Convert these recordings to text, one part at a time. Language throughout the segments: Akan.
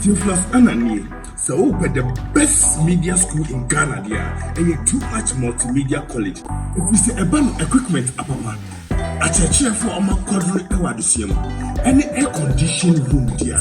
Theophilus Anani, so open the best media school in Ghana there, and a too much multimedia college. If we say a ban equipment apapa, a chair for our quadri ewadisium, any air conditioned room there,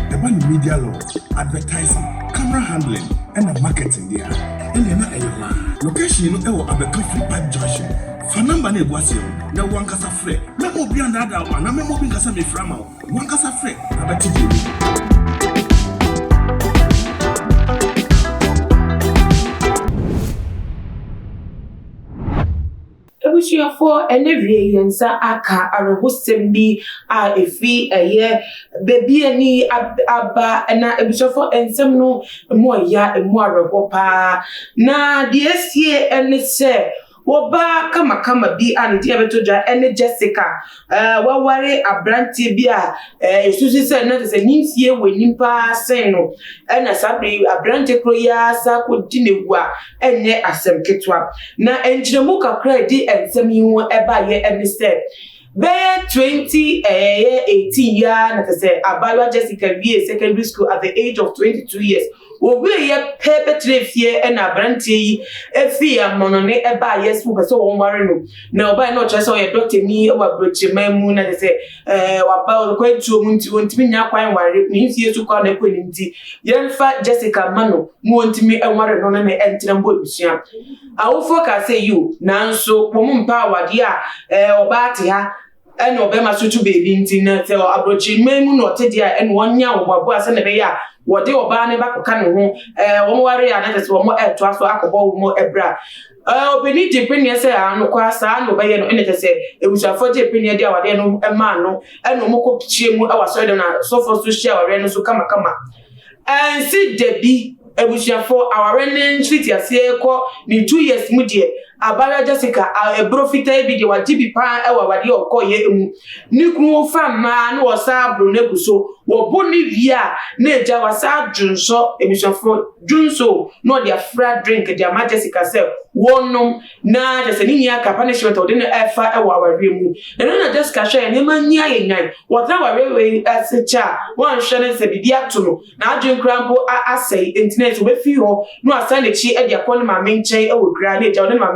the ban media law, advertising, camera handling, and the marketing there. And then a location no Abeka Free Park Junction. For number ne was na one casa free. Na obi and that one, na me mo bin kasa me frama. One casa free. Abeti. For any yensa aka arehosem bi a efi eye baby ani aba na ebusofo ensem no mo ya emu areho pa na de esie ene se woba kama bi an de abetodwa ene Jessica waware abrantie bi a esusu se na se nimfie wenimpa sen no ena sabre abrantie kroya sa kodinegu a enye asem ketwa na enjiremu kakra di ensem yi ho eba ye ene se be 2018 ya na se abawa Jessica vie secondary school at the age of 22 years obi ye pepetre fie na abrantie yi efi amonone eba yes mu pese won ware no na oba na ocha se o ye doctor ni wa brochima mu na se wa ba ko etu mu nti wontimi nya kwan ware ni fie su kwa na ko ni nti yenfa Jessica mano mu wontimi enware no na entina mbo bisua awofo ka say you nanso pomumpa awade a oba ate ha ene obema sutu baby nti na se abrochima mu no te dia ene wonya wobabo ase na be ya wode oba ne bakoka ne ho wo ware ya na se wo mo eto aso akobo wo mo ebra obeni depenia se anu kwa sa no be ye no ene se ebusafo depenia dia wade no ema no ene mo kopchie mu awaso de na sofo so share ware no so kama ensi debi ebusafo aware ne ntwiti ase ko ni 2 years mu die abara Jessica ebrofita bi de wajibi pa wade okoye emu nikun fa ma na wosa bro neguso wo boni via na eja wasa dwunso ebusafo dwunso no dia fra drink dia ma Jessica se wonum na just ni nya ka punishment o de na efa aware mu na Jessica share ne ma nya yenyan wota ware we asecha won hwe ne se bibia to no na adwen krampo asai internet we fi ho no asane chi e dia kon ma menchen gra na eja o de ma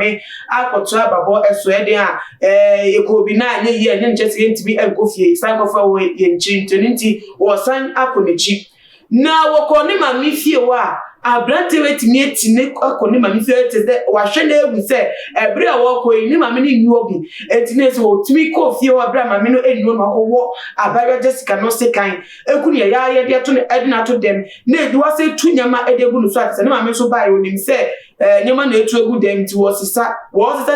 akoto ababo eso ede a ekobi na anye yi anye nche se ntimi enkofie san kofa wo yenchi nti wo san akonechi na wokoni ma mifie wa abrante wetimi etine akoni ma mifie ete wa hwe na egu se ebre a wokoyi ni ma me ni obi etine se wo timi kofie wa bra ma me no enu no akowo abayo Jessica no se kan ekunu ya ye de to edina to dem na edu wa se tunyama edegu no so ate na ma me so bai onim se nyama na etu egu dem ti wo sisa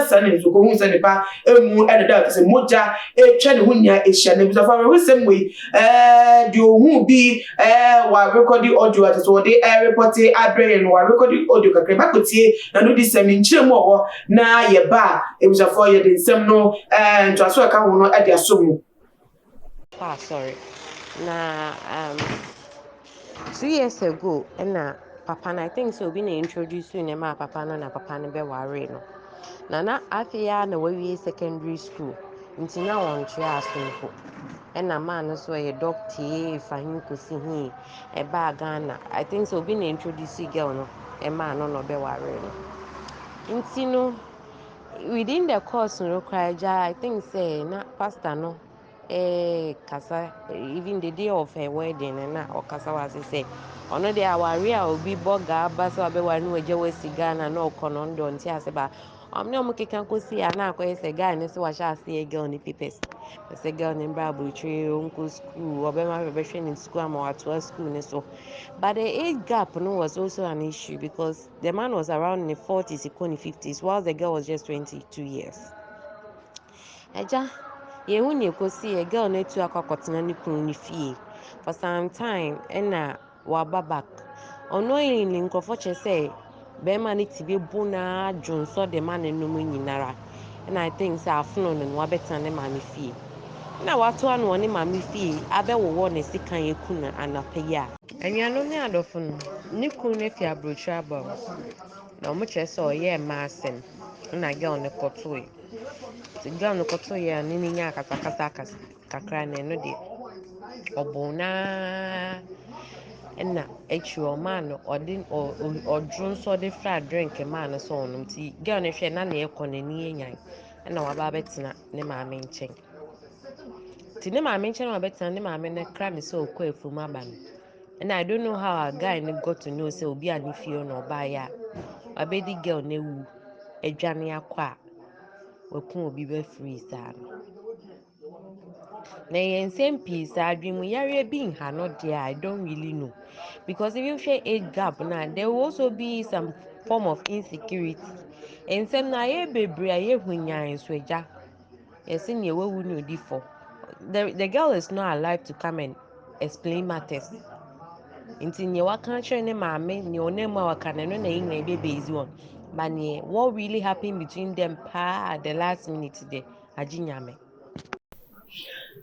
sa na so ko hu se ne ba emu ene da se moja etwa ne hunya ehia na bi so fa we sem we di ohun bi wa record audio at so de report abrɛ no wa record audio kakra ba kotie na no di sem nkyerɛ mu owo na ye ba ebusafo ye de nsem no nto aso ka ho no ade aso mu sorry na 2 years ago na papa and I think so being introduced to my papa no na papa no be ware no na afia na we secondary school nti na won twe asomfo na man no so ye doctor if ahim kosi hi e ba Ghana I think so being introduced girl no e man no be ware no nti no within the course no cry I think say na pastor no kasa even the day of her wedding na o kasa was say ono de aware a obi boga abasa abewa no eje wasiga na okono ndo nti ase ba omne omukeka kosi ana akoye se guy ne se wa sha ase girl ni papers se girl ni bra buchi onko school obema bebehwe ni school ama wato school ni so but the age gap no was also an issue because the man was around in the 40s equal 50s while the girl was just 22 years eja yehu ni kosi a girl na tu akakotena ni kunu ni fie for some time na waba back unknowingly nkofo che say be man tibi bu na dwonso de man no mu nyinara and I think say afuno no wabeta ne ma me fie na wato anu ne ma me fie abewo ne sikan ekuna anapeya enwano ne adofo no ne kunu ne fie abrochra aba na mo che say oye ma asem na girl ne kotoe the girl no kotoe ni nya kasa kakra na no de obona ɛna ɛkyi ɔmaa no ɔde ɔduro nso ɔde fra drink maa no sɛ ɔnom nti girl no hwɛ na ne ɛkɔ n'ani enyan ɛna waba abɛtena ne maame nkyɛn nti ne maame nkyɛn na wabɛtena ne maame no kra ne sɛ ɔkɔ afuom aba no and I don't know how a guy got to know say obi ani fie no ba ya abedi girl na wu adwane akɔ a waku obi be free saa na yen same piece adwemu yare bi nha no there I don't really know because if you share age gap now there will also be some form of insecurity and some na ye bebre aye hunyan so agya yes in ye wawu no di for the girl is not alive to come and explain matters nti nye waka kyerɛ ne maame ne onam a waka ne no na yina ebe base on but ne what really happened between them at the last minute there aginyame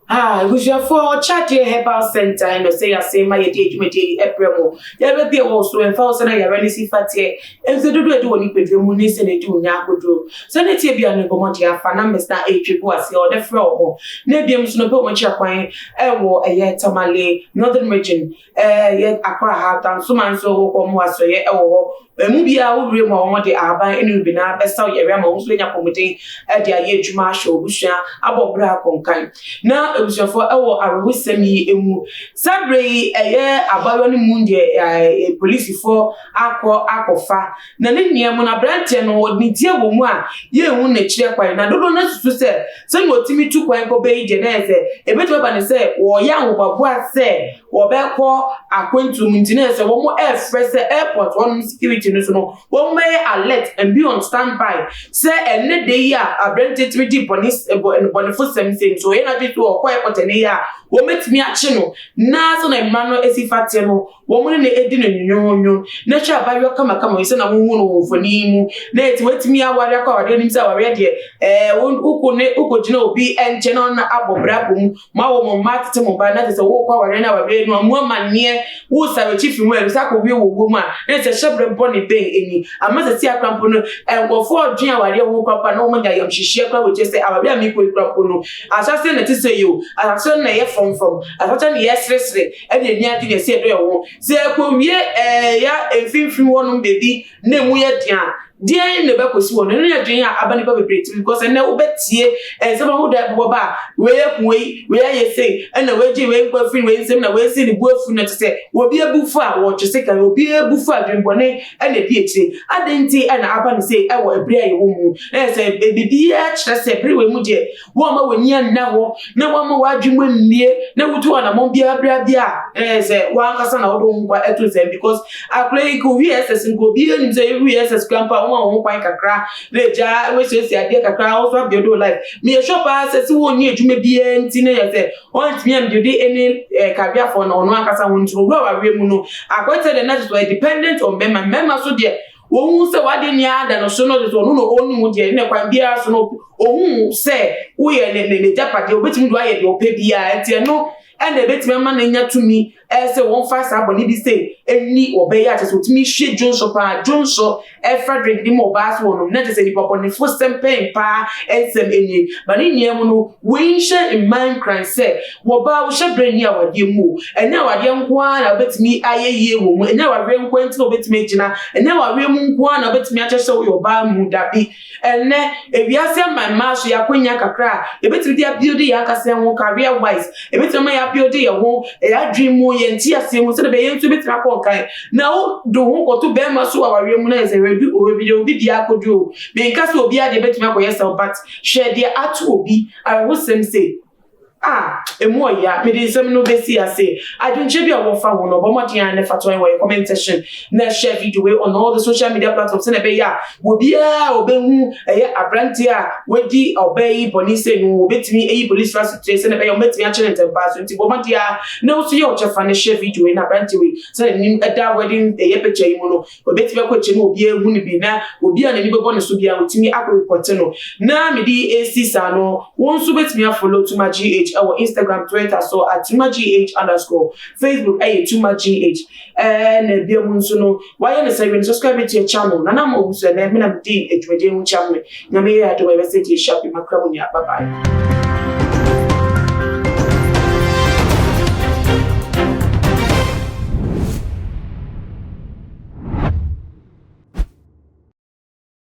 Bushafo Chati Herbal Center and the say I say my age April. There be also and 1,000 a relacy fatty, and the do any pedromunis and a do Nakudu. Senator be an Gomotia, Fana, Mr. H. was or the fro. Nebium Snopo Machaquine, Ewo, a yet Tamale, Northern Region, yet Accra Hatan, Suman so, Moaso, Ewo. Mubia will bring more the Abba in Ubina, best out your Ramos, when you're committing at the age Marshall, Busha, about Bra Conkai. Now, it was your for our Arusemi emu. Sabre abayo ni munde police for akwa na ne nia mu na branche no ni die wo mu a ye hu na kire kwan na dodo na susu se no timi tu kwan ko be je na se ebetu ba ne se wo ya nwobabo a se wo be ko akwantu mu ntine se wo mu express airport one security no so no wo may alert and be on standby se enne dey a branche 3D police bonifo sem so ye na bi to ko airport ne ya wo metimi ache no na so na emma no esifate no wo mu ne edi no nyonyo na twa abayo kama ise na wo hu no wofoni mu na eti wetimi aware akwa wade nim se aware de ukogina obi enche no na abobra bom ma wo mo matete mo ba na se wo kwa ware na ware no amu amane wo sa we chief mu e sa ko wi wo gom a na se shebre boni ben eni ama se ti akrampo no engofo odwen aware wo kwapa na wo nya yam hihie kwa we je se aware mi ko akrampo no asase na ti se yo asase na ye from asase na ye sresre e de nya ti se do yo se ko wie ya emfimfim wonum bebi na mu ye dia dia ne be kosi won no ya dwen a abani ba bebreti because na wo betie ensema wo da bo ba we ye say na we ji we kwa free we nsem na we si ni buafu na tse obi ebufu a wo twese kan obi ebufu adwenbone na bi etire adenti na abani say e wo ebri aye wo mu na say bibi a kire say ebri we mu de wo ma wanya nna wo na wo ma wadwemwe mmie na wutu na mo bia bra bia say wa nkasa na wo do nkwa eto say because akure ko wi ss ko bi enim say wi ss grandpa wo kwan kakra leja we se ade kakra also be do life me shop as wo ni edwuma bia nti na ye say want me am do any career for no akasa won tru wa we mu no akwete the next were dependent on member so there wo hu se wade ni ada no so no so no oni mu de ne kwan bia so no ohun se wo ye ne japade obetimi do aye de ope bia nti no and the bit member na tumi say one fast aboni bi say eni obeya just tumi hwe jonso pa jonso efra drink di mo bass won na just say papa ne fo sempen pa ensem eni but ni niam no we nhye in mind cry say wo ba wo hye brani awade mu enya awade nko na betimi ayeye wo mu enya awade nko enti no betimi gina enya awade mu nko na betimi akyese wo yo ba mu dabi enne ebiase my maso yakonya kakra e betimi dia build ya kase ho career wise e betimi ya build ya ho ya dream mu ye nti ase mu se de be ye ntu betimi akon kan na wo do ho ko to be ma so aware mu na eze rebi obi dia akodu be nka so obi ade betimi akoye self but share dia atu obi I will say emu ya me dey sem no be see ase adwunche bi owofa wo no bomodi an ne fatwa in comment section na share video we on all the social media platforms na be ya obi a obehu abranti a wedi obey police no obetimi police fast trace na be ya obetimi a challenge tempa so nti bomodi a na wo so ye ochefa ne share video we na abranti we so nim da wedding picture mu no obetimi akwache no obi ehu ni bi na obi a na ni bebo ne so bia otimi akọ report no na me di AC sa no won so betimi a follow to my GH our Instagram, Twitter, so at @TumaGH_, Facebook, @TumaGH. And be a munsuno. Why are you subscribe to your channel? Nana Moose and Eminem D. H. Channel. Namia to my message shopping. Bye bye.